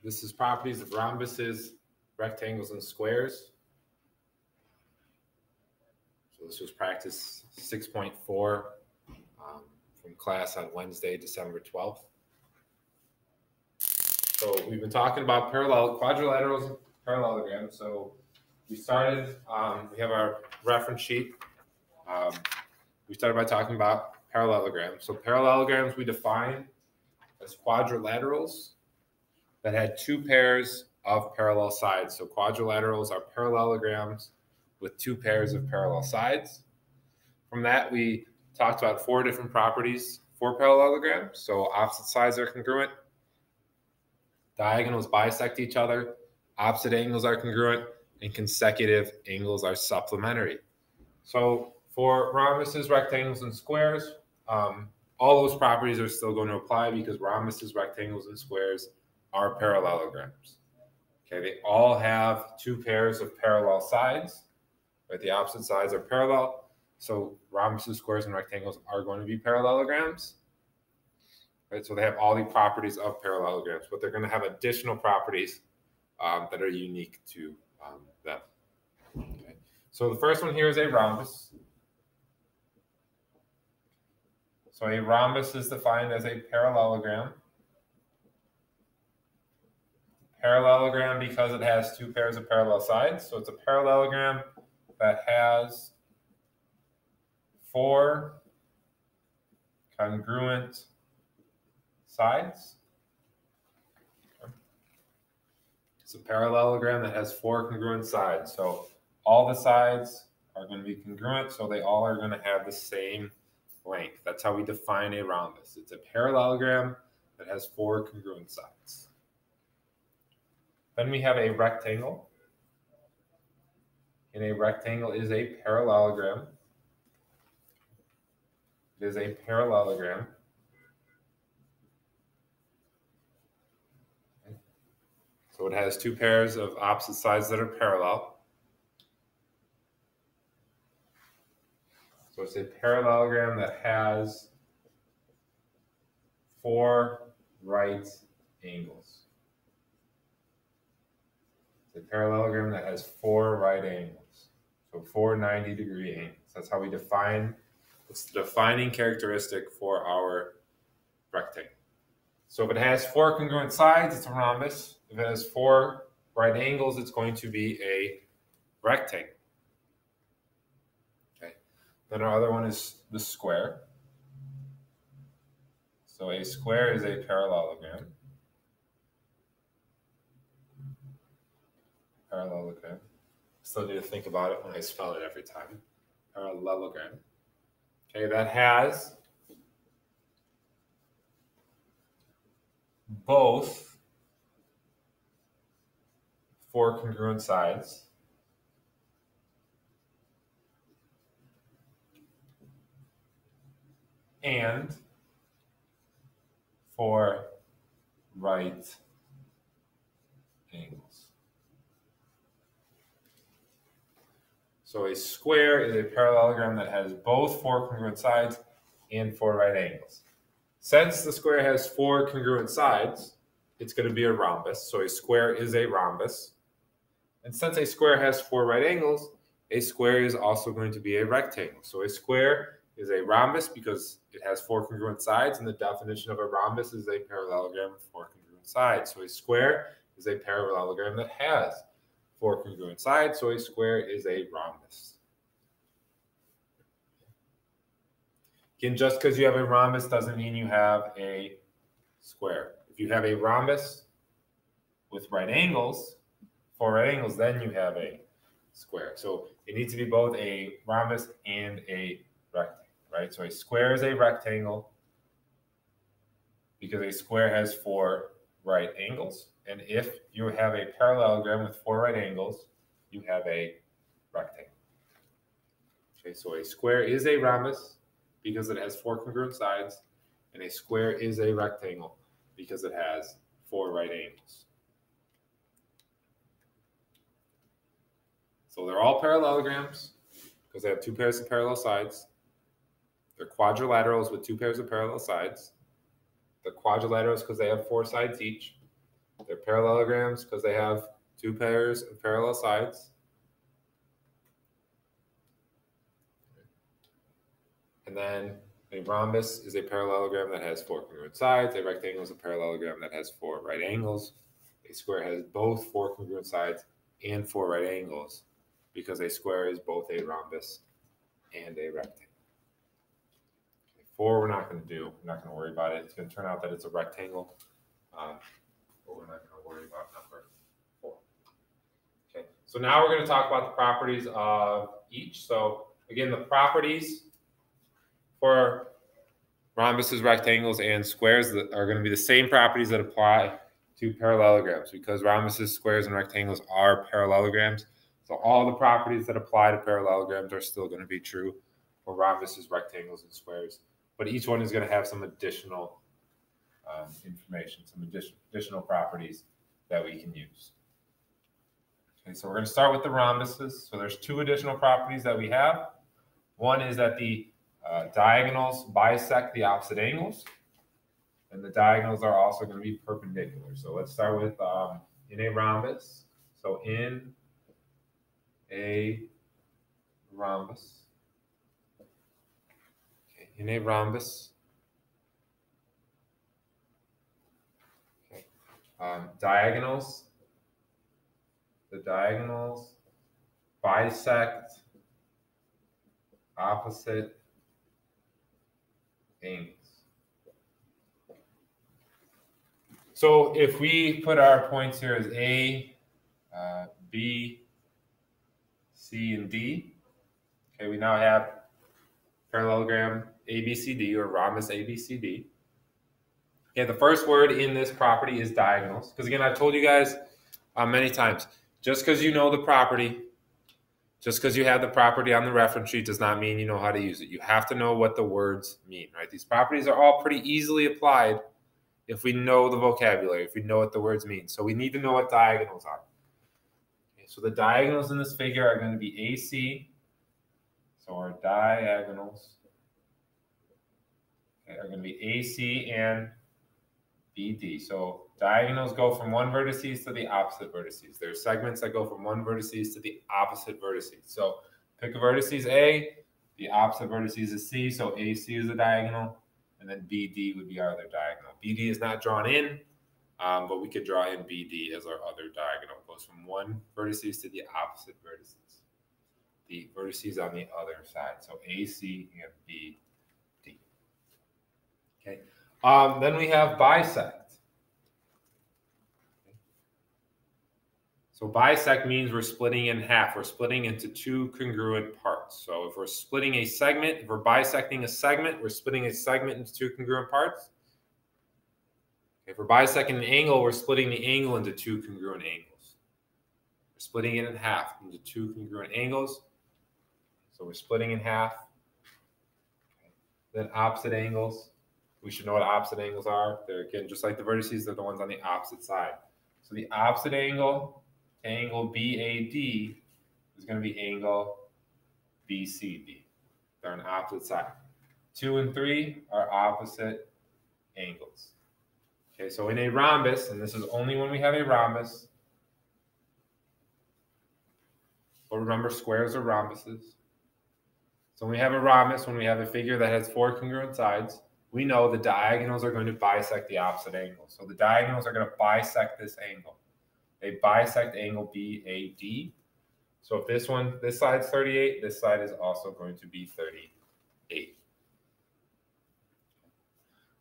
This is properties of rhombuses, rectangles, and squares. So this was practice 6.4 from class on Wednesday, December 12th. So we've been talking about quadrilaterals and parallelograms. So we started, we have our reference sheet. We started by talking about parallelograms. So parallelograms we define as quadrilaterals that had two pairs of parallel sides. So quadrilaterals are parallelograms with two pairs of parallel sides. From that, we talked about four different properties for parallelograms. So opposite sides are congruent, diagonals bisect each other, opposite angles are congruent, and consecutive angles are supplementary. So for rhombuses, rectangles, and squares, all those properties are still going to apply because rhombuses, rectangles, and squares are parallelograms. Okay, they all have two pairs of parallel sides, right? The opposite sides are parallel. So rhombuses, squares, and rectangles are going to be parallelograms. Right? So they have all the properties of parallelograms, but they're going to have additional properties that are unique to them. Okay. So the first one here is a rhombus. So a rhombus is defined as a parallelogram. Parallelogram because it has two pairs of parallel sides. So it's a parallelogram that has four congruent sides. It's a parallelogram that has four congruent sides. So all the sides are going to be congruent, so they all are going to have the same length. That's how we define a rhombus. It's a parallelogram that has four congruent sides. Then we have a rectangle. And a rectangle is a parallelogram. It is a parallelogram. So it has two pairs of opposite sides that are parallel. So it's a parallelogram that has four right angles. It's a parallelogram that has four right angles. So four 90-degree angles. That's how we define, it's the defining characteristic for our rectangle. So if it has four congruent sides, it's a rhombus. If it has four right angles, it's going to be a rectangle. Okay. Then our other one is the square. So a square is a parallelogram. Parallelogram. Still need to think about it when I spell it every time. Parallelogram. Okay, that has both four congruent sides and four right angles. So a square is a parallelogram that has both four congruent sides and four right angles. Since the square has four congruent sides, it's going to be a rhombus. So a square is a rhombus. And since a square has four right angles, a square is also going to be a rectangle. So a square is a rhombus because it has four congruent sides, and the definition of a rhombus is a parallelogram with four congruent sides. So a square is a parallelogram that has four congruent sides, so a square is a rhombus. Again, just because you have a rhombus doesn't mean you have a square. If you have a rhombus with right angles, four right angles, then you have a square. So it needs to be both a rhombus and a rectangle, right? So a square is a rectangle because a square has four right angles. And if you have a parallelogram with four right angles, you have a rectangle. Okay, so a square is a rhombus because it has four congruent sides, and a square is a rectangle because it has four right angles. So they're all parallelograms because they have two pairs of parallel sides. They're quadrilaterals with two pairs of parallel sides. They're quadrilaterals because they have four sides each. They're parallelograms because they have two pairs of parallel sides. And then a rhombus is a parallelogram that has four congruent sides. A rectangle is a parallelogram that has four right angles. A square has both four congruent sides and four right angles because a square is both a rhombus and a rectangle. Okay, 4 we're not going to do. We're not going to worry about it. It's going to turn out that it's a rectangle, but we're not going to worry about number 4. Okay, so now we're going to talk about the properties of each. So again, the properties for rhombuses, rectangles, and squares that are going to be the same properties that apply to parallelograms because rhombuses, squares, and rectangles are parallelograms. So all the properties that apply to parallelograms are still going to be true for rhombuses, rectangles, and squares. But each one is going to have some additional information, some additional properties that we can use. Okay, so we're going to start with the rhombuses. So there's 2 additional properties that we have. One is that the diagonals bisect the opposite angles, and the diagonals are also going to be perpendicular. So let's start with in a rhombus. So in a rhombus, okay, in a rhombus, okay, diagonals, the diagonals bisect opposite angles. So if we put our points here as A, B, C, and D, okay, we now have parallelogram ABCD or rhombus ABCD. Okay, the first word in this property is diagonals. Because again, I've told you guys many times, just because you know the property, just because you have the property on the reference sheet does not mean you know how to use it. You have to know what the words mean, right? These properties are all pretty easily applied if we know the vocabulary, if we know what the words mean. So we need to know what diagonals are. Okay, so the diagonals in this figure are going to be AC. So our diagonals, okay, are going to be AC and BD. So diagonals go from one vertices to the opposite vertices. There are segments that go from one vertices to the opposite vertices. So pick a vertices A, the opposite vertices is C, so AC is a diagonal, and then BD would be our other diagonal. BD is not drawn in, but we could draw in BD as our other diagonal. It goes from one vertices to the opposite vertices. The vertices on the other side. So AC and BD. Okay. Then we have bisect. So bisect means we're splitting in half. We're splitting into 2 congruent parts. So if we're splitting a segment, if we're bisecting a segment, we're splitting a segment into 2 congruent parts. If we're bisecting an angle, we're splitting the angle into 2 congruent angles. We're splitting it in half into 2 congruent angles. So we're splitting in half. Then opposite angles. We should know what opposite angles are. They're, again, just like the vertices, they're the ones on the opposite side. So the opposite angle, angle BAD, is going to be angle BCD. They're on the opposite side. 2 and 3 are opposite angles. Okay, so in a rhombus, and this is only when we have a rhombus, but remember squares are rhombuses. So when we have a rhombus, when we have a figure that has 4 congruent sides, we know the diagonals are going to bisect the opposite angle. So the diagonals are going to bisect this angle. They bisect angle BAD. So if this side's 38, this side is also going to be 38.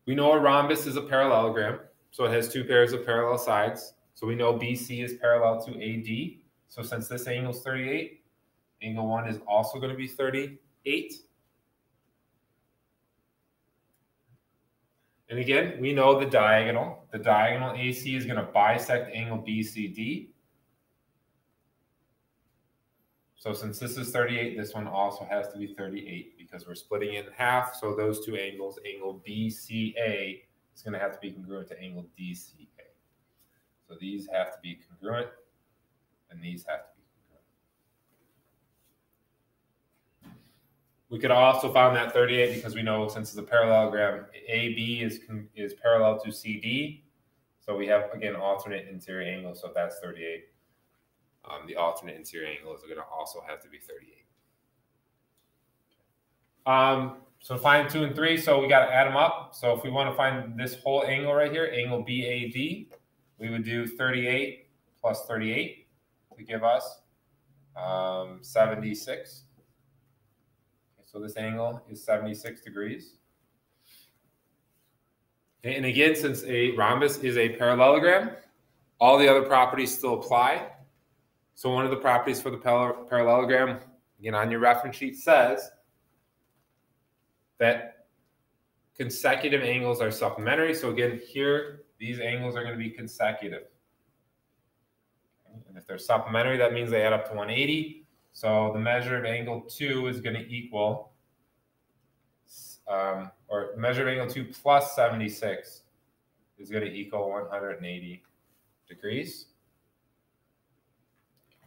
We know a rhombus is a parallelogram. So it has 2 pairs of parallel sides. So we know BC is parallel to AD. So since this angle is 38, angle 1 is also going to be 38. And again, we know the diagonal. The diagonal AC is going to bisect angle BCD. So since this is 38, this one also has to be 38 because we're splitting it in half. So those 2 angles, angle BCA is going to have to be congruent to angle DCA. So these have to be congruent, and these have to be congruent. We could also find that 38 because we know since it's a parallelogram, AB is parallel to CD. So we have, again, alternate interior angles. So that's 38. The alternate interior angle is going to also have to be 38. So find 2 and 3. So we got to add them up. So if we want to find this whole angle right here, angle BAD, we would do 38 plus 38 to give us 76. Okay, so this angle is 76 degrees. Okay, and again, since a rhombus is a parallelogram, all the other properties still apply. So one of the properties for the parallelogram, again, on your reference sheet says that consecutive angles are supplementary. So again, here, these angles are going to be consecutive. And if they're supplementary, that means they add up to 180. So the measure of angle 2 is going to equal, or measure of angle 2 plus 76 is going to equal 180 degrees.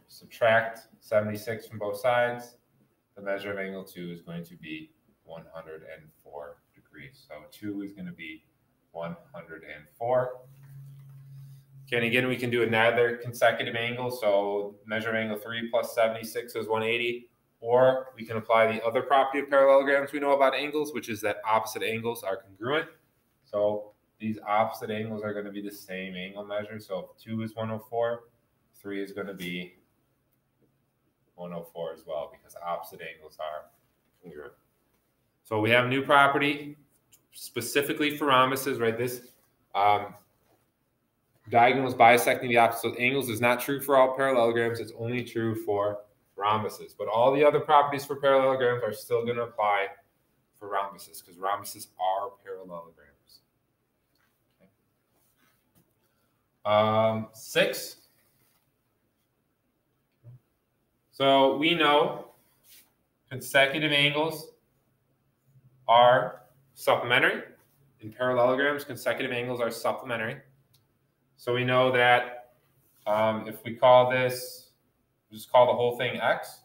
Subtract 76 from both sides. The measure of angle 2 is going to be 104 degrees. So 2 is going to be 104. Okay, and again, we can do another consecutive angle. So measure of angle 3 plus 76 is 180. Or we can apply the other property of parallelograms we know about angles, which is that opposite angles are congruent. So these opposite angles are going to be the same angle measure. So if 2 is 104, 3 is going to be 104 as well, because opposite angles are congruent. So we have a new property specifically for rhombuses, right? This diagonals bisecting the opposite angles is not true for all parallelograms. It's only true for rhombuses. But all the other properties for parallelograms are still going to apply for rhombuses, because rhombuses are parallelograms. Okay. 6. So we know consecutive angles are supplementary. In parallelograms, consecutive angles are supplementary. So we know that if we call this, just call the whole thing x,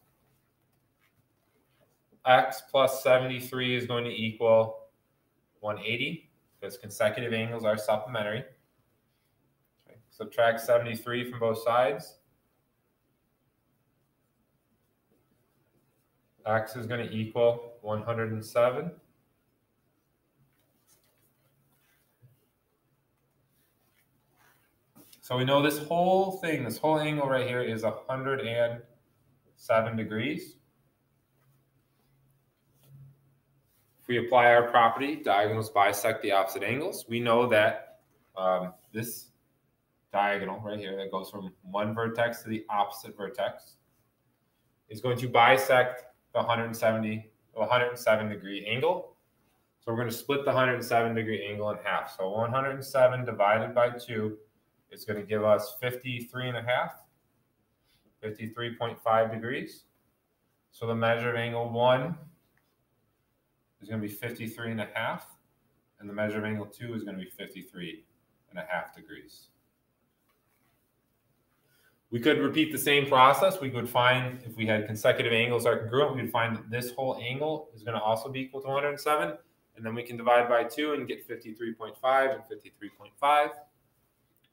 x plus 73 is going to equal 180, because consecutive angles are supplementary. Okay. Subtract 73 from both sides. X is going to equal 107. So we know this whole thing, this whole angle right here is 107 degrees. If we apply our property, diagonals bisect the opposite angles, we know that this diagonal right here that goes from one vertex to the opposite vertex is going to bisect the 107 degree angle. So we're going to split the 107 degree angle in half. So 107 divided by 2 is going to give us 53.5 degrees. So the measure of angle 1 is going to be 53.5, and the measure of angle 2 is going to be 53.5 degrees. We could repeat the same process. We could find, if we had consecutive angles are congruent, we would find that this whole angle is going to also be equal to 107. And then we can divide by 2 and get 53.5 and 53.5.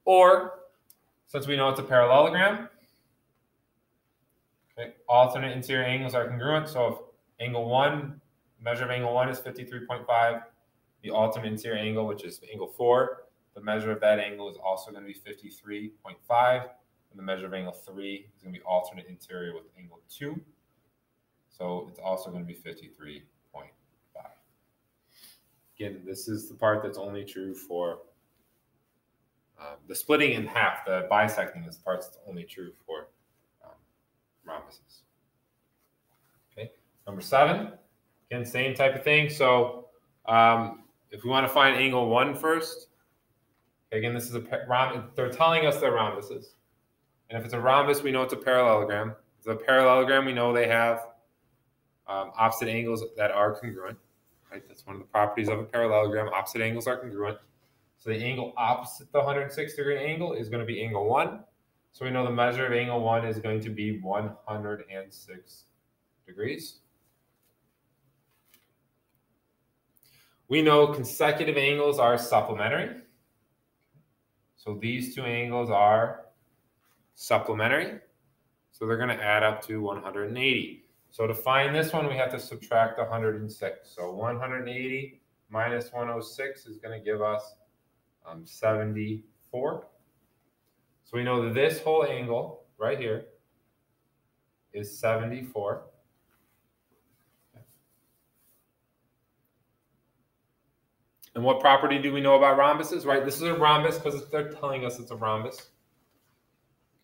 Or, since we know it's a parallelogram, okay, alternate interior angles are congruent. So if angle 1, measure of angle 1 is 53.5, the alternate interior angle, which is angle 4, the measure of that angle is also going to be 53.5. And the measure of angle 3 is going to be alternate interior with angle 2. So it's also going to be 53.5. Again, this is the part that's only true for the splitting in half. The bisecting is the part that's only true for rhombuses. Okay, number 7. Again, same type of thing. So if we want to find angle 1 first, okay, again, this is a rhombus. They're telling us they're rhombuses. And if it's a rhombus, we know it's a parallelogram. If it's a parallelogram, we know they have opposite angles that are congruent. Right? That's one of the properties of a parallelogram. Opposite angles are congruent. So the angle opposite the 106 degree angle is going to be angle 1. So we know the measure of angle 1 is going to be 106 degrees. We know consecutive angles are supplementary. So these two angles are supplementary. So they're going to add up to 180. So to find this one, we have to subtract 106. So 180 minus 106 is going to give us 74. So we know that this whole angle right here is 74. And what property do we know about rhombuses, right? This is a rhombus because they're telling us it's a rhombus.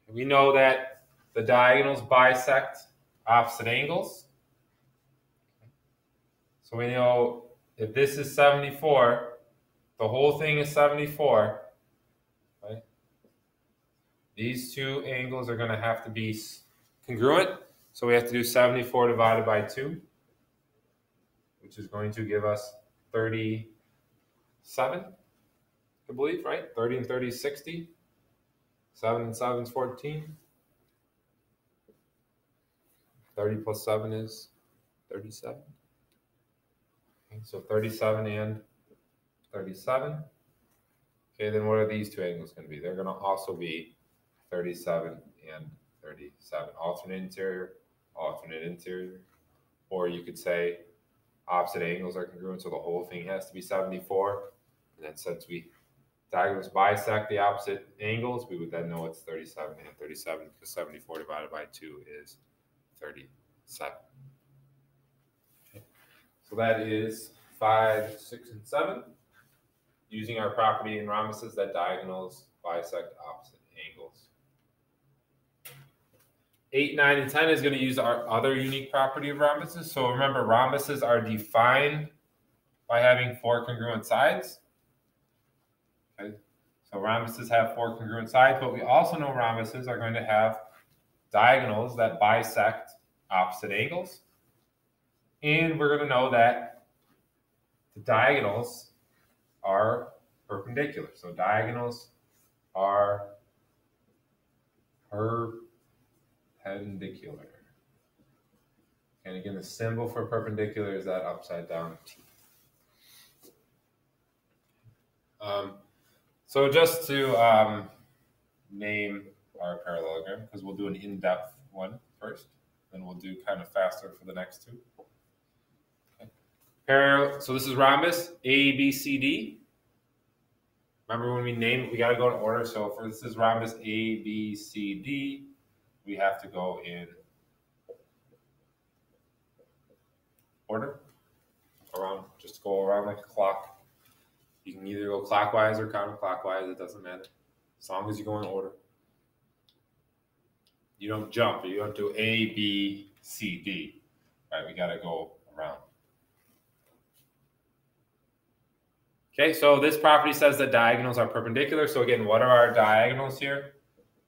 We know that the diagonals bisect opposite angles. So we know if this is 74, the whole thing is 74, right? These two angles are going to have to be congruent. So we have to do 74 divided by 2, which is going to give us 37, I believe, right? 30 and 30 is 60. 7 and 7 is 14. 30 plus 7 is 37. Okay, so 37 and 37. Okay, then what are these two angles going to be? They're going to also be 37 and 37. Alternate interior, alternate interior. Or you could say opposite angles are congruent, so the whole thing has to be 74. And then since we diagonals bisect the opposite angles, we would then know it's 37 and 37 because 74 divided by 2 is 37. Okay. So that is 5, 6, and 7. Using our property in rhombuses that diagonals bisect opposite angles. 8, 9, and 10 is going to use our other unique property of rhombuses. So remember, rhombuses are defined by having 4 congruent sides. Okay. So rhombuses have 4 congruent sides, but we also know rhombuses are going to have diagonals that bisect opposite angles. And we're going to know that the diagonals are perpendicular. So diagonals are perpendicular. And again, the symbol for perpendicular is that upside down T. So just to name our parallelogram, because we'll do an in-depth one first, then we'll do kind of faster for the next two. Okay. So this is rhombus A, B, C, D. Remember when we name it, we got to go in order. So for this is rhombus A, B, C, D, we have to go in order. Around, just go around like a clock. You can either go clockwise or counterclockwise. It doesn't matter, as long as you go in order. You don't jump. You don't do A, B, C, D. Right? We got to go around. Okay, so this property says that diagonals are perpendicular. So again, what are our diagonals here?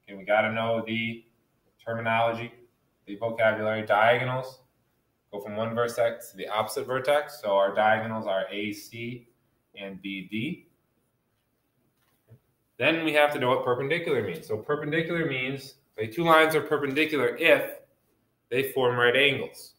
Okay, we got to know the terminology, the vocabulary. Diagonals go from one vertex to the opposite vertex. So our diagonals are AC and BD. Then we have to know what perpendicular means. So perpendicular means the two lines are perpendicular if they form right angles.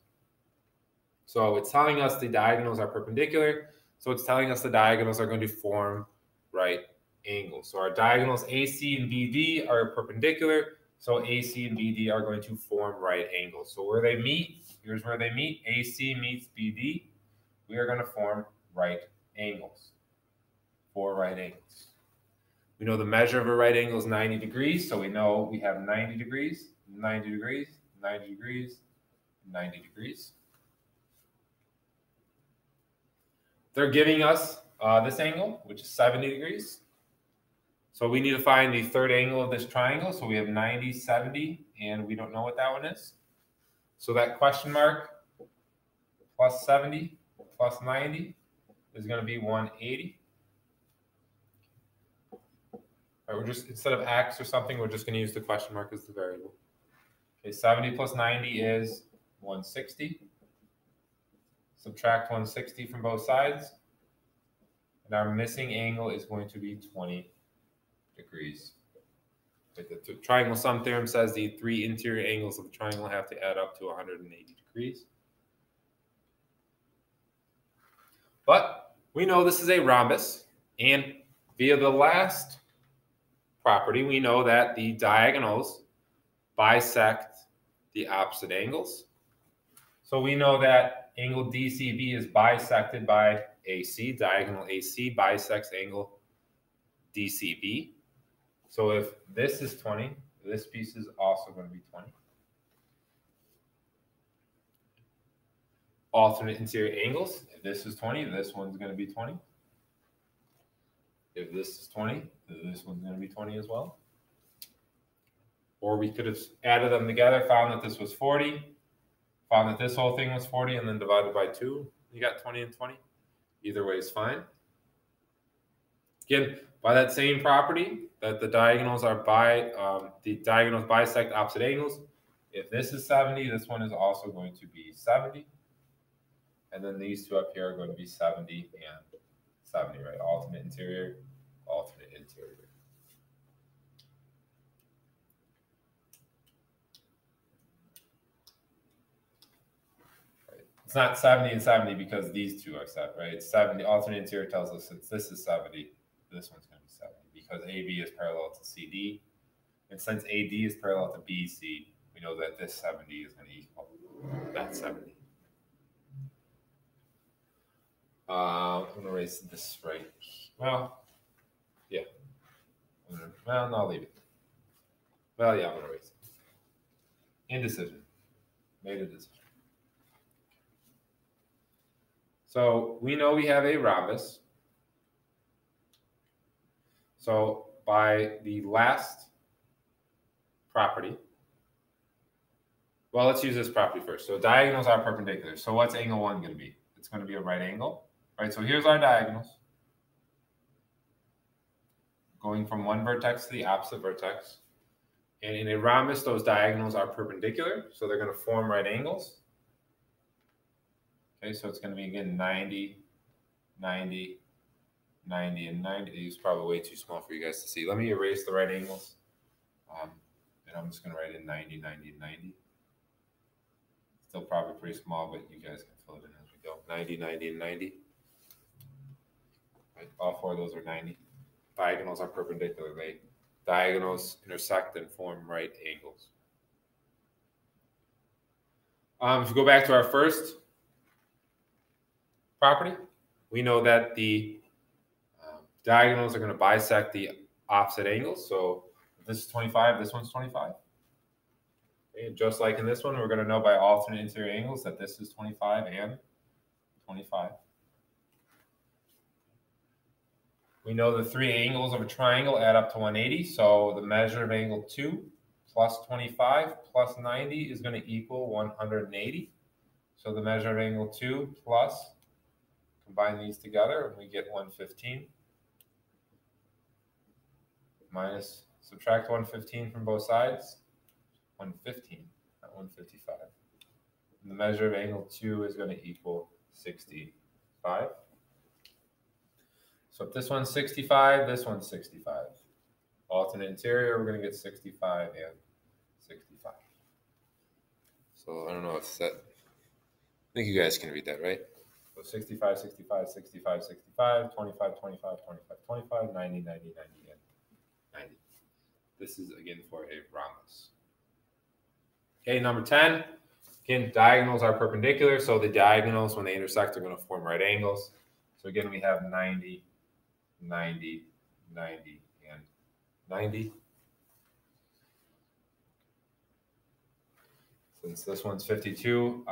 So it's telling us the diagonals are perpendicular. So it's telling us the diagonals are going to form right angles. So our diagonals AC and BD are perpendicular. So AC and BD are going to form right angles. So where they meet, here's where they meet. AC meets BD. We are going to form right angles. 4 right angles. We know the measure of a right angle is 90 degrees. So we know we have 90 degrees, 90 degrees, 90 degrees, 90 degrees. They're giving us this angle, which is 70 degrees. So we need to find the third angle of this triangle. So we have 90, 70, and we don't know what that one is. So that question mark plus 70 plus 90 is going to be 180. Right, we're just, instead of x or something, we're just going to use the question mark as the variable. Okay, 70 plus 90 is 160. Subtract 160 from both sides. And our missing angle is going to be 20 degrees. The triangle sum theorem says the 3 interior angles of the triangle have to add up to 180 degrees. But we know this is a rhombus, and via the last property, we know that the diagonals bisect the opposite angles. So we know that angle DCB is bisected by AC. Diagonal AC bisects angle DCB. So if this is 20, this piece is also going to be 20. Alternate interior angles. If this is 20, this one's going to be 20. If this is 20, this one's going to be 20 as well. Or we could have added them together, found that this was 40, found that this whole thing was 40, and then divided by 2. You got 20 and 20. Either way is fine. Again, by that same property, that the diagonals are the diagonals bisect opposite angles. If this is 70, this one is also going to be 70. And then these two up here are going to be 70 and 70, right? Alternate interior, alternate interior. Right. It's not 70 and 70 because these two are set, right? It's 70. Alternate interior tells us that this is 70, this one's going to be 70 because AB is parallel to CD. And since AD is parallel to BC, we know that this 70 is going to equal that 70. I'm going to erase this right. Well, yeah. Well, no, I'll leave it. Well, yeah, I'm going to erase it. Indecision. Made a decision. So we know we have a rhombus. So by the last property, well, let's use this property first. So diagonals are perpendicular. So what's angle 1 going to be? It's going to be a right angle. Right, so here's our diagonals. Going from one vertex to the opposite vertex. And in a rhombus, those diagonals are perpendicular, so they're going to form right angles. Okay, so it's going to be, again, 90, 90, 90, and 90. These are probably way too small for you guys to see. Let me erase the right angles. And I'm just going to write in 90, 90, and 90. Still probably pretty small, but you guys can fill it in as we go. 90, 90, and 90. Right, all four of those are 90. Diagonals are perpendicular. Diagonals intersect and form right angles. If we go back to our first property, we know that the diagonals are going to bisect the opposite angles. So if this is 25, this one's 25. Okay, just like in this one, we're going to know by alternate interior angles that this is 25 and 25. We know the three angles of a triangle add up to 180. So the measure of angle 2 plus 25 plus 90 is going to equal 180. So the measure of angle 2 plus, combine these together, and we get 115. Minus, subtract 115 from both sides, 115, not 155. And the measure of angle 2 is going to equal 65. So if this one's 65, this one's 65. Alternate interior, we're going to get 65 and 65. So I don't know if that, I think you guys can read that, right? So 65, 65, 65, 65, 25, 25, 25, 25, 90, 90, 90, and 90. This is, again, for a rhombus. Okay, number 10. Again, diagonals are perpendicular, so the diagonals, when they intersect, are going to form right angles. So again, we have 90, 90, 90, and 90. Since this one's 52,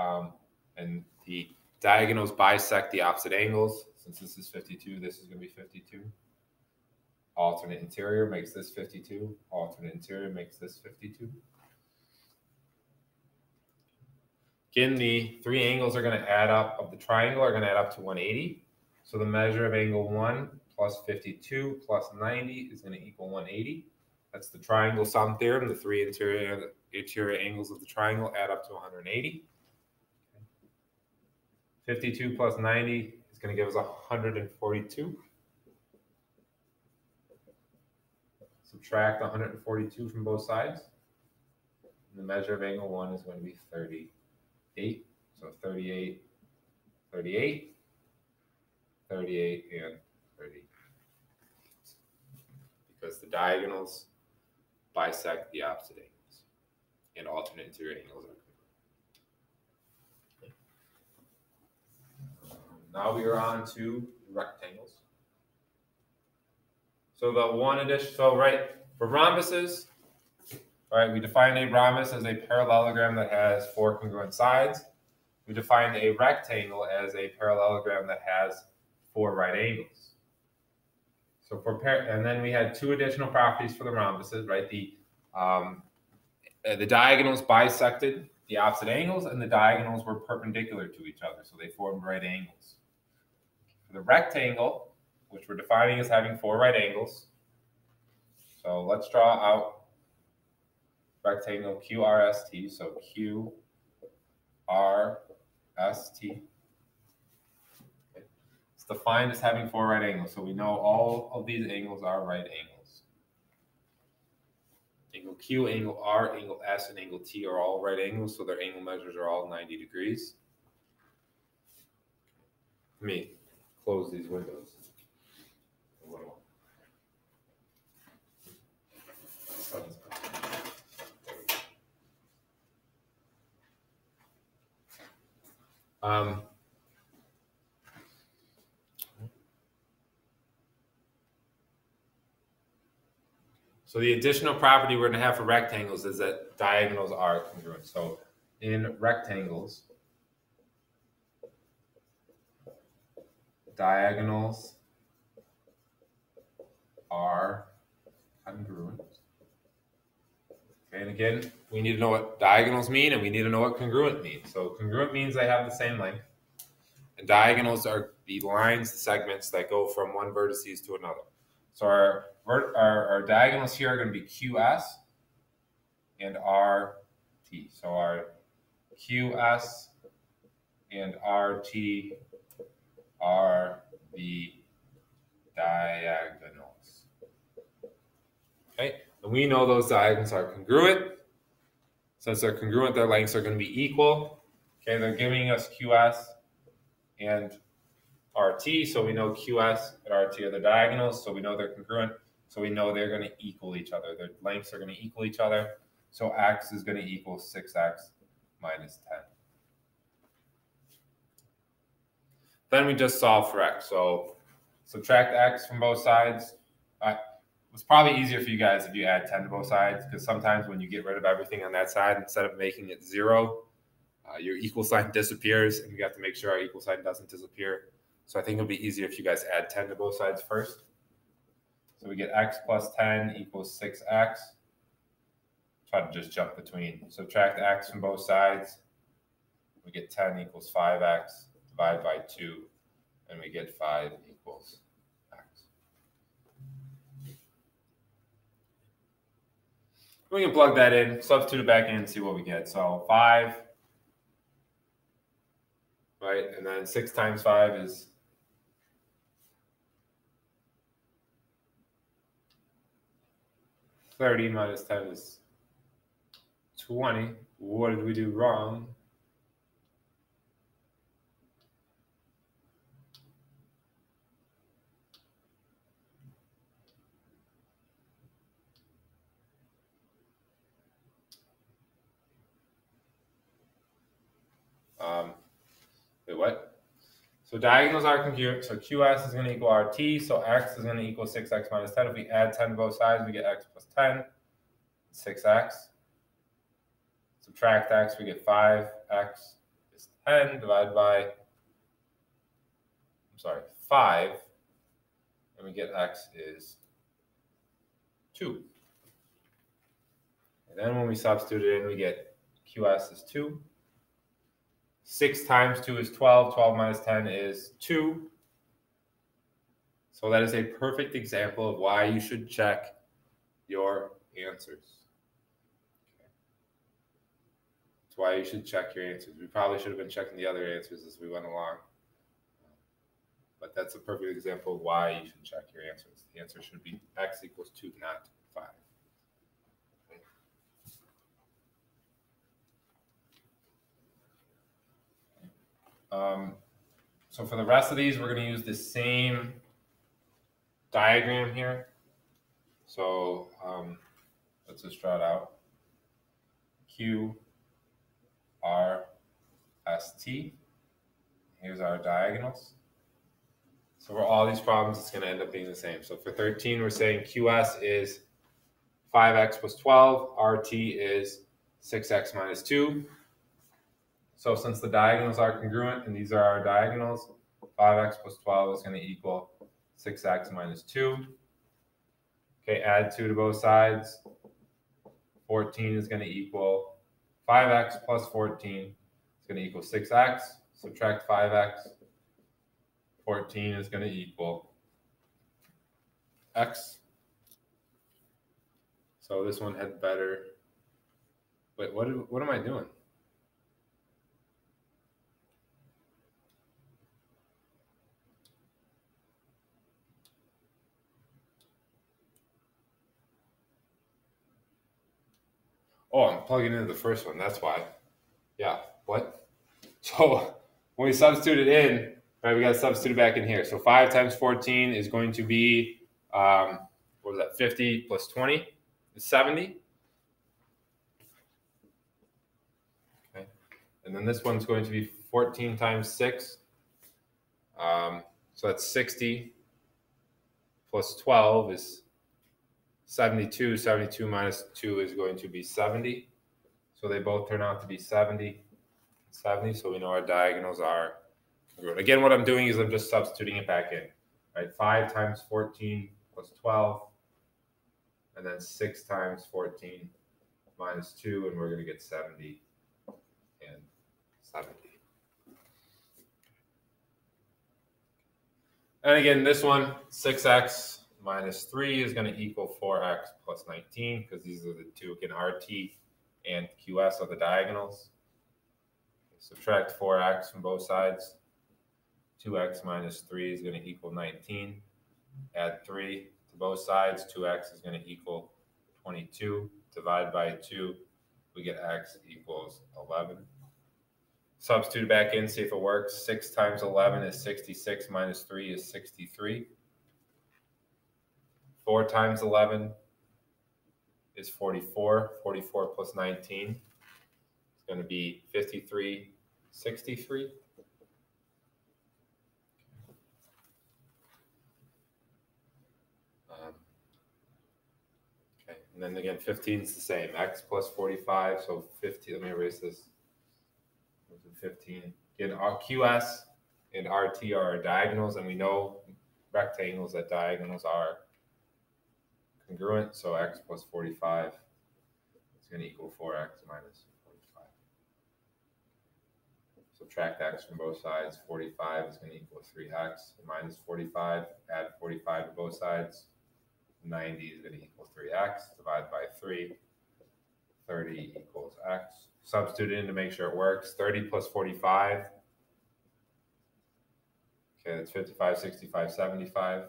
and the diagonals bisect the opposite angles, since this is 52, this is going to be 52. Alternate interior makes this 52. Alternate interior makes this 52. Again, the three angles are going to add up, of the triangle are going to add up to 180. So the measure of angle 1 plus 52 plus 90 is going to equal 180. That's the triangle sum theorem. The three interior angles of the triangle add up to 180. 52 plus 90 is going to give us 142. Subtract 142 from both sides. And the measure of angle 1 is going to be 38. So 38, 38, 38, and 38. because the diagonals bisect the opposite angles, and alternate interior angles are congruent. Now we are on to rectangles. So the one addition, so right, for rhombuses, right, we defined a rhombus as a parallelogram that has 4 congruent sides. We defined a rectangle as a parallelogram that has 4 right angles. So and then we had 2 additional properties for the rhombuses, right? The diagonals bisected the opposite angles, and the diagonals were perpendicular to each other, so they formed right angles. For the rectangle, which we're defining as having 4 right angles, so let's draw out rectangle QRST, so QRST. It's defined as having 4 right angles, so we know all of these angles are right angles. Angle Q, angle R, angle S, and angle T are all right angles, so their angle measures are all 90 degrees. Let me close these windows a little. So the additional property we're going to have for rectangles is that diagonals are congruent. So in rectangles, diagonals are congruent. Okay, and again, we need to know what diagonals mean, and we need to know what congruent means. So congruent means they have the same length, and diagonals are the lines, the segments that go from one vertices to another. So our diagonals here are going to be QS and RT. So our QS and RT are the diagonals. Okay, and we know those diagonals are congruent. Since they're congruent, their lengths are going to be equal. Okay, they're giving us QS and RT, so we know QS and RT are the diagonals, so we know they're congruent, so we know they're going to equal each other. Their lengths are going to equal each other, so x is going to equal 6x minus 10. Then we just solve for x. So subtract x from both sides. It's probably easier for you guys if you add 10 to both sides, because sometimes when you get rid of everything on that side, instead of making it 0, your equal sign disappears, and we have to make sure our equal sign doesn't disappear. So I think it'll be easier if you guys add 10 to both sides first. So we get x plus 10 equals 6x. Try to just jump between. Subtract x from both sides. We get 10 equals 5x. Divide by 2, and we get 5 equals x. We can plug that in, substitute it back in, and see what we get. So 5, right? And then 6 times 5 is 30 minus 10 is 20. What did we do wrong? Wait, what? So diagonals are congruent. So QS is going to equal RT. So x is going to equal 6x minus 10. If we add 10 to both sides, we get x plus 10, 6x. Subtract x, we get 5x is 10 divided by, 5. And we get x is 2. And then when we substitute it in, we get QS is 2. 6 times 2 is 12. 12 minus 10 is 2. So that is a perfect example of why you should check your answers. That's why you should check your answers. We probably should have been checking the other answers as we went along. But that's a perfect example of why you should check your answers. The answer should be x equals 2, not 5. So for the rest of these, we're going to use the same diagram here. So let's just draw it out. Q, R, S, T. Here's our diagonals. So for all these problems, it's going to end up being the same. So for 13, we're saying QS is 5x plus 12. RT is 6x minus 2. So since the diagonals are congruent, and these are our diagonals, 5x plus 12 is going to equal 6x minus 2. Okay, add 2 to both sides. 14 is going to equal 5x plus 14 is going to equal 6x. Subtract 5x. 14 is going to equal x. So this one had better. Wait, what am I doing? Oh, I'm plugging into the first one. That's why. Yeah. What? So when we substitute it in, right, we got to substitute it back in here. So 5 times 14 is going to be, what was that, 50 plus 20 is 70. Okay. And then this one's going to be 14 times 6. So that's 60 plus 12 is 72. 72 minus 2 is going to be 70. So they both turn out to be 70. 70. So we know our diagonals are congruent. Again, what I'm doing is I'm just substituting it back in. Right? 5 times 14 plus 12. And then 6 times 14 minus 2. And we're going to get 70 and 70. And again, this one, 6x minus 3 is going to equal 4x plus 19, because these are the two, again, RT and QS are the diagonals. Subtract 4x from both sides. 2x minus 3 is going to equal 19. Add 3 to both sides. 2x is going to equal 22. Divide by 2, we get x equals 11. Substitute back in, see if it works. 6 times 11 is 66, minus 3 is 63. 4 times 11 is 44. 44 plus 19 is going to be 53, 63. Okay, and then again, 15 is the same. X plus 45, so 50. Let me erase this. 15. Again, our QS and RT are our diagonals, and we know rectangles that diagonals are congruent, so x plus 45 is going to equal 4x minus 45. Subtract x from both sides. 45 is going to equal 3x minus 45. Add 45 to both sides. 90 is going to equal 3x. Divide by 3. 30 equals x. Substitute in to make sure it works. 30 plus 45. Okay, that's 55, 65, 75.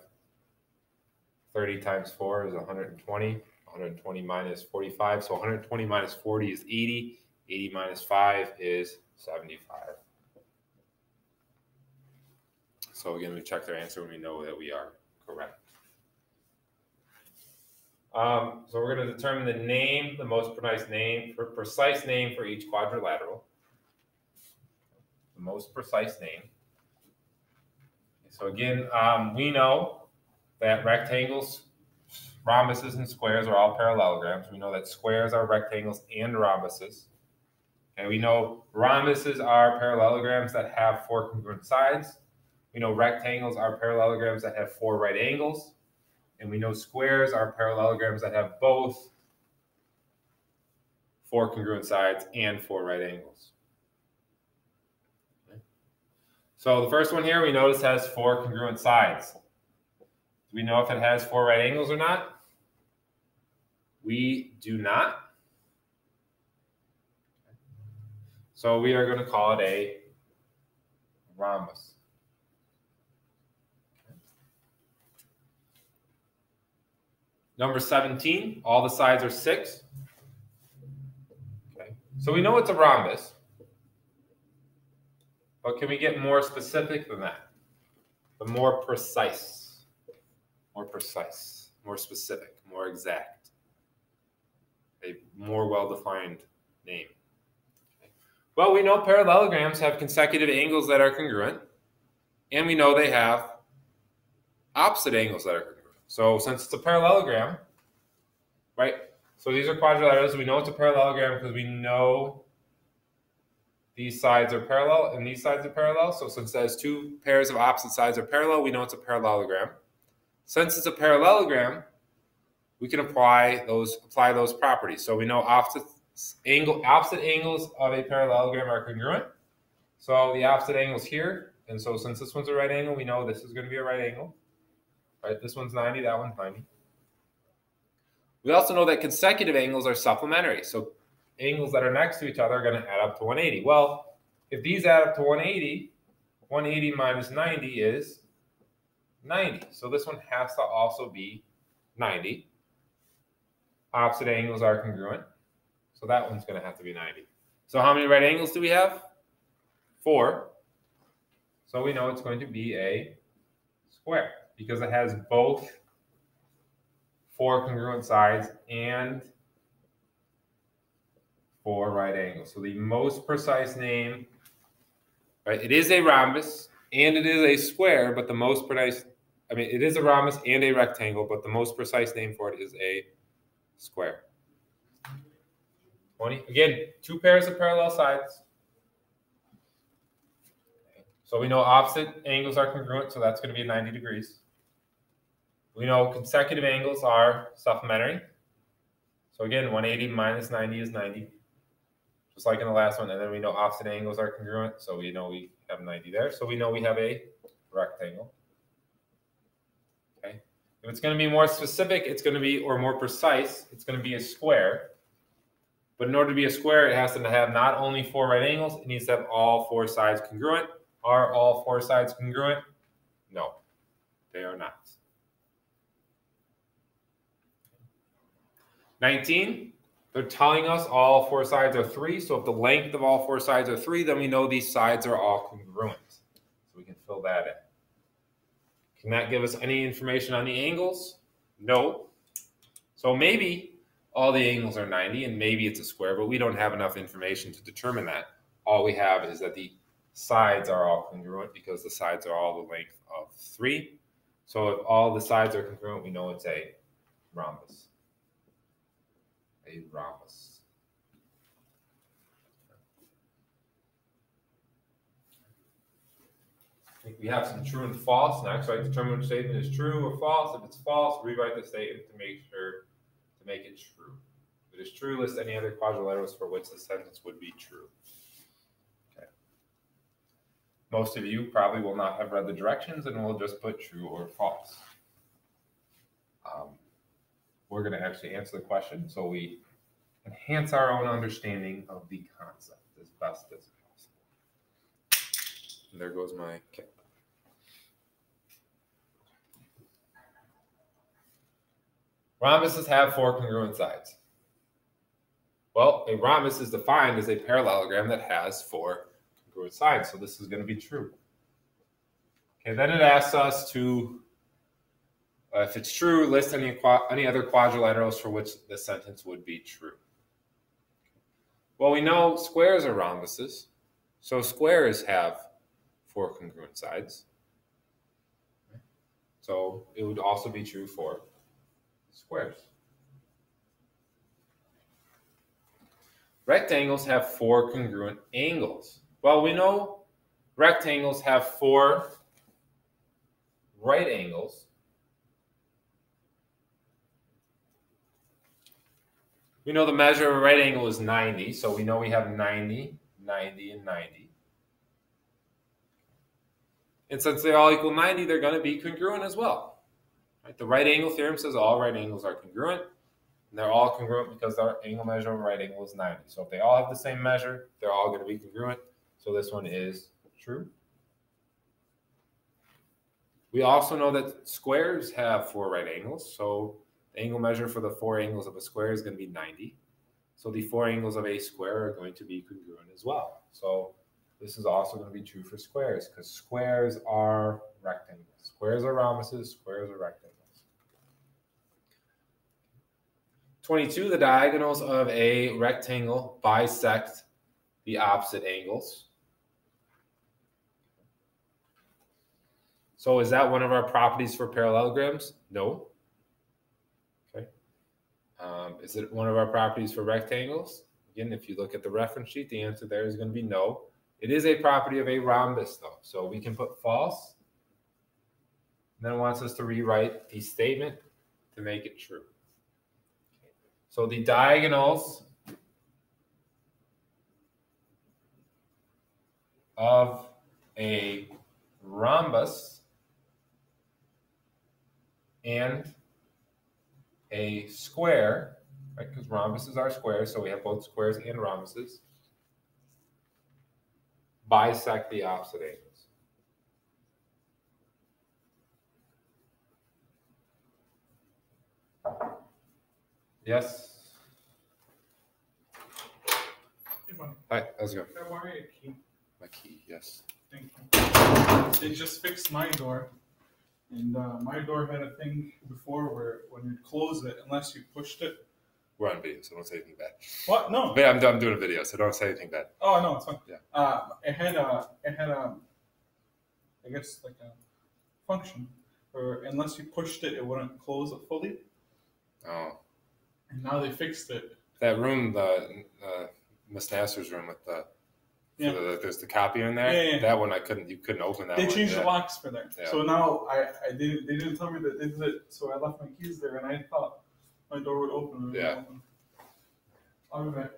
30 times 4 is 120. 120 minus 45. So 120 minus 40 is 80. 80 minus 5 is 75. So again, we checked our answer when we know that we are correct. So we're going to determine the name, the most precise name for each quadrilateral. The most precise name. So again, we know that rectangles, rhombuses, and squares are all parallelograms. We know that squares are rectangles and rhombuses. And we know rhombuses are parallelograms that have 4 congruent sides. We know rectangles are parallelograms that have 4 right angles. And we know squares are parallelograms that have both 4 congruent sides and 4 right angles. Okay. So the first one here we notice has 4 congruent sides. Do we know if it has 4 right angles or not? We do not. So we are going to call it a rhombus. Number 17, all the sides are 6. Okay. So we know it's a rhombus, but can we get more specific than that? But more precise, more specific, more exact, a more well-defined name. Okay. Well, we know parallelograms have consecutive angles that are congruent, and we know they have opposite angles that are congruent. So since it's a parallelogram, right? So these are quadrilaterals. We know it's a parallelogram because we know these sides are parallel and these sides are parallel. So since there's two pairs of opposite sides are parallel, we know it's a parallelogram. Since it's a parallelogram, we can apply those properties. So we know opposite angles of a parallelogram are congruent. So the opposite angles here, and so since this one's a right angle, we know this is going to be a right angle. Right? This one's 90, that one's 90. We also know that consecutive angles are supplementary. So angles that are next to each other are going to add up to 180. Well, if these add up to 180, 180 minus 90 is 90. So this one has to also be 90. Opposite angles are congruent. So that one's going to have to be 90. So how many right angles do we have? 4. So we know it's going to be a square because it has both 4 congruent sides and 4 right angles. So the most precise name, right? It is a rhombus and it is a square, but the most precise, it is a rhombus and a rectangle, but the most precise name for it is a square. 20. Again, 2 pairs of parallel sides. So we know opposite angles are congruent, so that's going to be 90 degrees. We know consecutive angles are supplementary. So again, 180 minus 90 is 90, just like in the last one. And then we know opposite angles are congruent, so we know we have 90 there. So we know we have a rectangle. Okay. If it's going to be more specific, it's going to be, or more precise, it's going to be a square. But in order to be a square, it has to have not only 4 right angles, it needs to have all 4 sides congruent. Are all 4 sides congruent? No, they are not. 19, they're telling us all 4 sides are 3. So if the length of all 4 sides are 3, then we know these sides are all congruent. So we can fill that in. Can that give us any information on the angles? No. So maybe all the angles are 90 and maybe it's a square, but we don't have enough information to determine that. All we have is that the sides are all congruent because the sides are all the length of 3. So if all the sides are congruent, we know it's a rhombus. A rhombus. I think we have some true and false next, right? Determine which statement is true or false. If it's false, rewrite the statement to make it true. If it is true, list any other quadrilaterals for which the sentence would be true. Okay. Most of you probably will not have read the directions and will just put true or false. We're going to actually answer the question, so we enhance our own understanding of the concept as best as possible. And there goes my cap. Rhombuses have 4 congruent sides. Well, a rhombus is defined as a parallelogram that has 4 congruent sides, so this is going to be true. Okay, then it asks us to, if it's true, list any other quadrilaterals for which the sentence would be true. Well, we know squares are rhombuses, so squares have 4 congruent sides. So it would also be true for squares. Rectangles have 4 congruent angles. Well, we know rectangles have 4 right angles. We know the measure of a right angle is 90, so we know we have 90, 90, and 90. And since they all equal 90, they're going to be congruent as well. Right? The right angle theorem says all right angles are congruent. And they're all congruent because our angle measure of a right angle is 90. So if they all have the same measure, they're all going to be congruent. So this one is true. We also know that squares have 4 right angles. So the angle measure for the 4 angles of a square is going to be 90. So the 4 angles of a square are going to be congruent as well. So this is also going to be true for squares because squares are rectangles. Squares are rhombuses, squares are rectangles. 22, the diagonals of a rectangle bisect the opposite angles. So is that one of our properties for parallelograms? No. Okay. Is it one of our properties for rectangles? Again, if you look at the reference sheet, the answer there is going to be no. It is a property of a rhombus, though. So we can put false. And then it wants us to rewrite the statement to make it true. Okay. So the diagonals of a rhombus and a square, right? Because rhombuses are squares, so we have both squares and rhombuses, bisect the opposite angles. Yes? Hey, buddy. Hi, how's it going? Can I borrow your key? My key, yes. Thank you. They just fixed my door. And my door had a thing before where when you close it, unless you pushed it. We're on video, so don't say anything bad. What? No. But I'm doing a video, so don't say anything bad. Oh no, it's fine. Yeah. It had I guess like a function, where unless you pushed it, it wouldn't close it fully. Oh. And now they fixed it. That room, the Miss Nasser's room with the. Yeah. There's the copy in there. Yeah. That one you couldn't open that. They one. changed the locks for there. Yeah. So now they didn't tell me that they did it. So I left my keys there, and I thought my door would open. Yeah. I'll be back.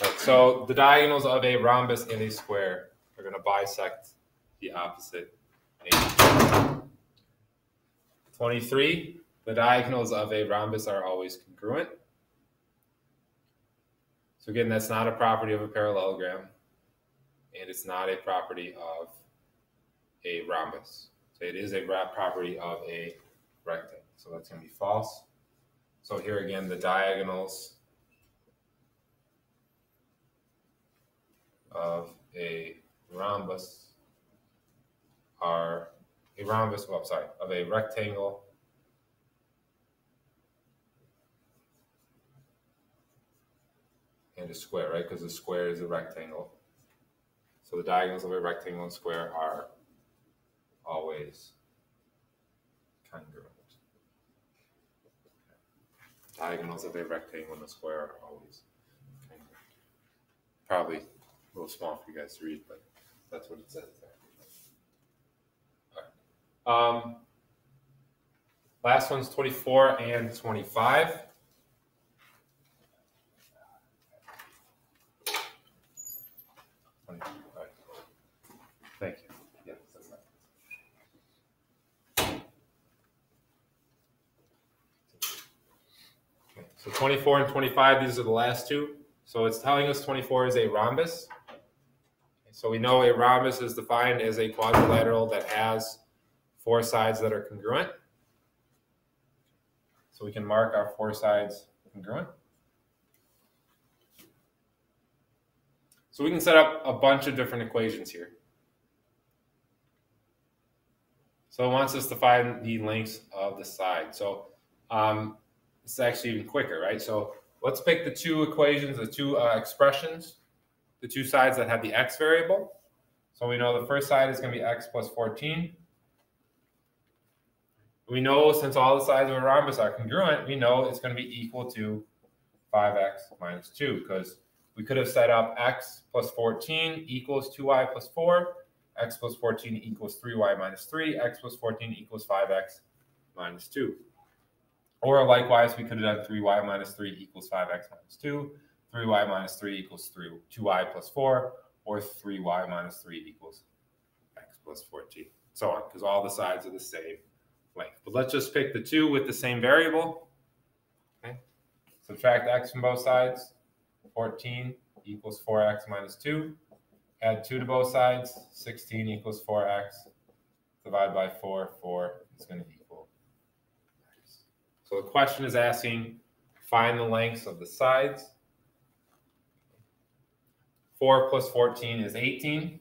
Right, so the diagonals of a rhombus and a square are going to bisect the opposite angles. 23. The diagonals of a rhombus are always congruent. So again, that's not a property of a parallelogram, and it's not a property of a rhombus. So it is a property of a rectangle. So that's going to be false. So here again, the diagonals of a rhombus are of a rectangle and a square, right? Because a square is a rectangle. So the diagonals of a rectangle and square are always congruent. Diagonals of a rectangle and a square are always congruent. Probably a little small for you guys to read, but that's what it says there. All right. Last one's 24 and 25. Thank you. Yes, that's right. Okay, so 24 and 25, these are the last two. So it's telling us 24 is a rhombus. So we know a rhombus is defined as a quadrilateral that has four sides that are congruent. So we can mark our four sides congruent. So we can set up a bunch of different equations here. So it wants us to find the lengths of the side. So it's actually even quicker, right? So let's pick the two equations, the two expressions, the two sides that have the x variable. So we know the first side is going to be x plus 14. We know since all the sides of a rhombus are congruent, we know it's going to be equal to 5x minus 2, because we could have set up x plus 14 equals 2y plus 4, x plus 14 equals 3y minus 3, x plus 14 equals 5x minus 2. Or likewise, we could have done 3y minus 3 equals 5x minus 2, 3y minus 3 equals 2y plus 4, or 3y minus 3 equals x plus 14. So on, because all the sides are the same length. But let's just pick the two with the same variable. Okay. Subtract x from both sides. 14 equals 4x minus 2. Add 2 to both sides. 16 equals 4x. Divide by 4. 4 is going to equal x. So the question is asking, find the lengths of the sides. 4 plus 14 is 18.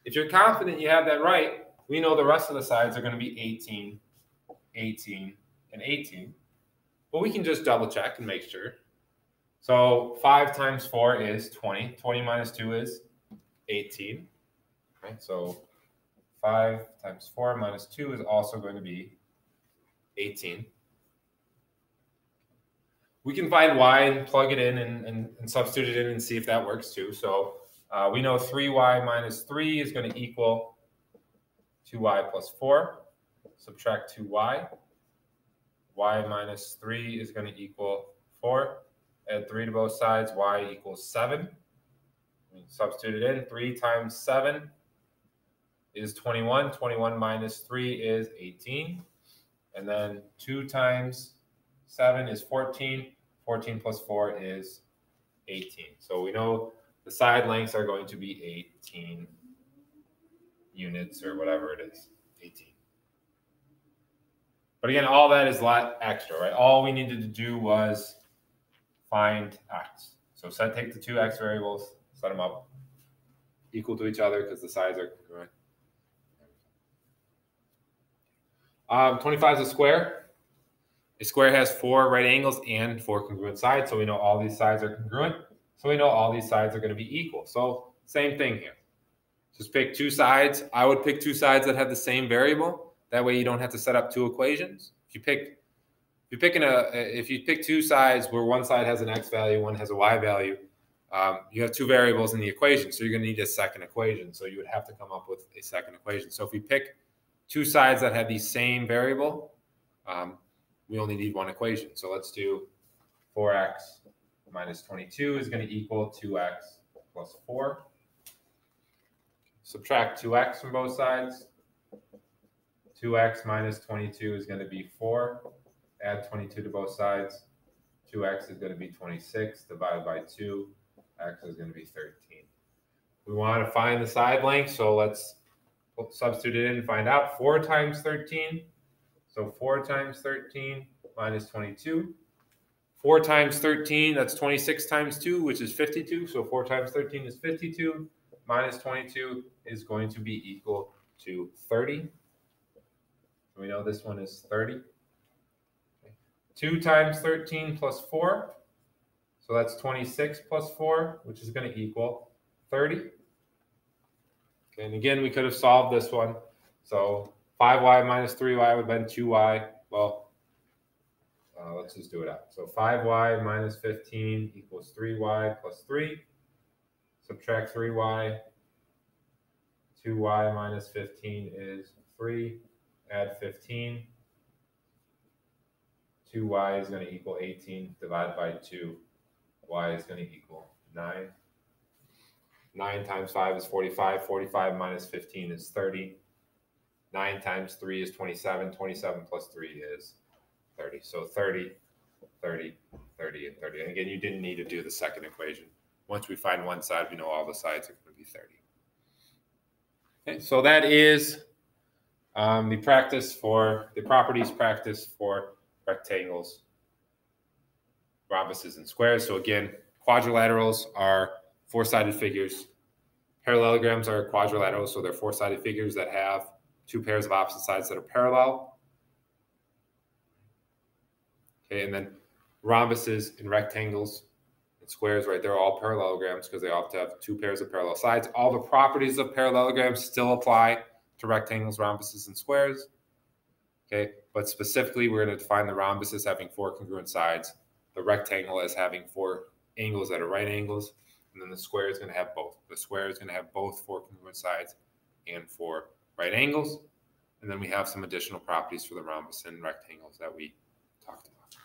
If you're confident you have that right, we know the rest of the sides are going to be 18, 18, and 18. but we can just double check and make sure. So 5 times 4 is 20. 20 minus 2 is 18. Right? So 5 times 4 minus 2 is also going to be 18. We can find y and plug it in and substitute it in and see if that works too. So we know 3y minus 3 is going to equal 2y plus 4. Subtract 2y. Y minus 3 is going to equal 4. Add 3 to both sides. Y equals 7. We substitute it in. 3 times 7 is 21. 21 minus 3 is 18. And then 2 times 7 is 14. 14 plus 4 is 18. So we know the side lengths are going to be 18 units or whatever it is, 18. But again, all that is a lot extra, right? All we needed to do was find x. So take the two x variables, set them up equal to each other because the sides are congruent. 25 is a square. A square has 4 right angles and 4 congruent sides. So we know all these sides are congruent. So we know all these sides are going to be equal. So same thing here. Just pick 2 sides. I would pick 2 sides that have the same variable. That way you don't have to set up 2 equations. If you pick 2 sides where one side has an x value, one has a y value, you have 2 variables in the equation. So you're going to need a second equation. So you would have to come up with a second equation. So if we pick 2 sides that have the same variable, we only need 1 equation. So let's do 4x minus 22 is going to equal 2x plus 4. Subtract 2x from both sides. 2x minus 22 is going to be 4. Add 22 to both sides. 2x is going to be 26 divided by 2. X is going to be 13. We want to find the side length, so let's substitute it in and find out. 4 times 13. So 4 times 13 minus 22. 4 times 13, that's 26 times 2, which is 52. So 4 times 13 is 52. Minus 22 is going to be equal to 30. We know this one is 30. 2 times 13 plus 4. So that's 26 plus 4, which is going to equal 30. Okay, and again, we could have solved this one. So 5y minus 3y would have been 2y. Well, let's just do it out. So 5y minus 15 equals 3y plus 3. Subtract 3y. 2y minus 15 is 3. Add 15. 2y is going to equal 18. Divide by 2. Y is going to equal 9. 9 times 5 is 45. 45 minus 15 is 30. 9 times 3 is 27. 27 plus 3 is 30. So 30, 30, 30, and 30. And again, you didn't need to do the second equation. Once we find one side, we know all the sides are going to be 30. Okay, so that is the properties practice for rectangles, rhombuses, and squares. So again, quadrilaterals are 4-sided figures. Parallelograms are quadrilaterals, so they're 4-sided figures that have 2 pairs of opposite sides that are parallel. Okay, and then rhombuses and rectangles and squares, right? They're all parallelograms because they all have to have 2 pairs of parallel sides. All the properties of parallelograms still apply to rectangles, rhombuses, and squares. Okay, but specifically, we're going to define the rhombus as having 4 congruent sides, the rectangle as having 4 angles that are right angles, and then the square is going to have both. The square is going to have both 4 congruent sides and 4 right angles. And then we have some additional properties for the rhombus and rectangles that we talked about.